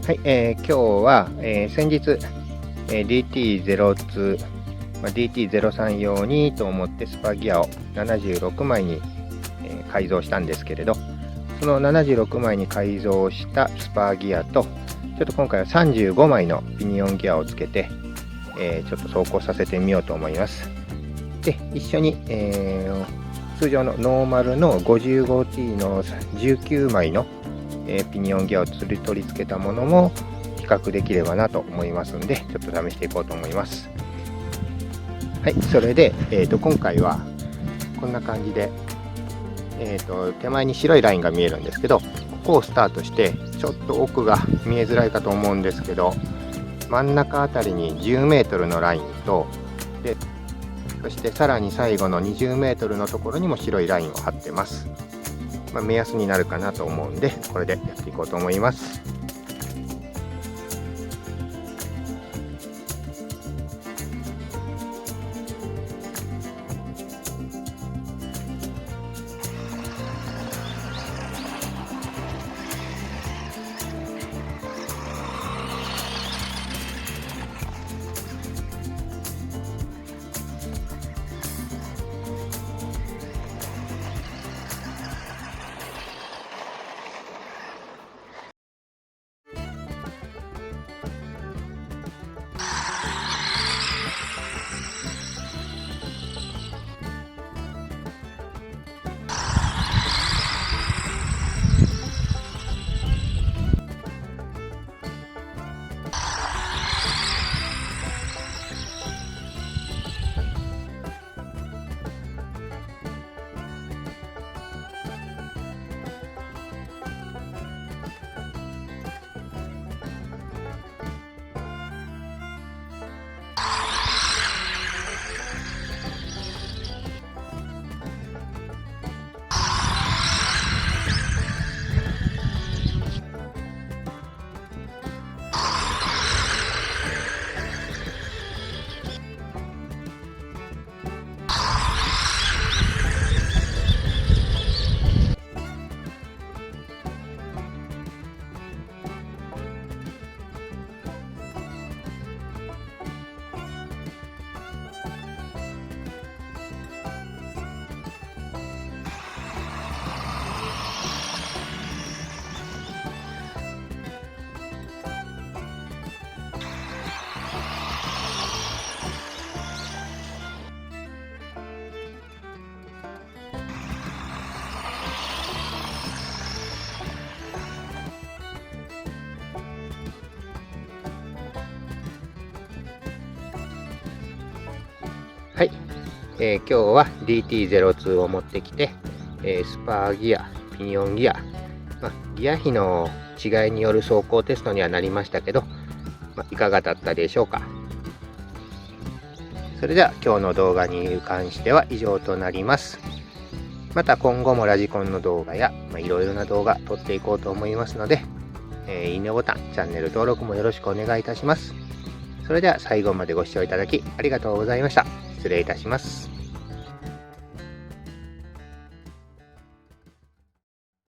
はい、今日は、先日、DT02、DT03 用にと思ってスパギアを76枚に、改造したんですけれど、その76枚に改造したスパギアと、ちょっと今回は35枚のピニオンギアをつけて、ちょっと走行させてみようと思います。で、一緒に、通常のノーマルの 55T の19枚のピニオンギアを取り付けたものも比較できればなと思いますので、ちょっと試していこうと思います。はい、それで、今回はこんな感じで、手前に白いラインが見えるんですけど、ここをスタートしてちょっと奥が見えづらいかと思うんですけど、真ん中あたりに10メートルのラインと、でそしてさらに最後の20メートルのところにも白いラインを貼ってます。目安になるかなと思うんで、これでやっていこうと思います。はい、今日は DT02 を持ってきて、スパーギア、ピニオンギア、ギア比の違いによる走行テストにはなりましたけど、いかがだったでしょうか。それでは今日の動画に関しては以上となります。また今後もラジコンの動画やいろいろな動画撮っていこうと思いますので、いいねボタン、チャンネル登録もよろしくお願いいたします。それでは最後までご視聴いただきありがとうございました。失礼いたします。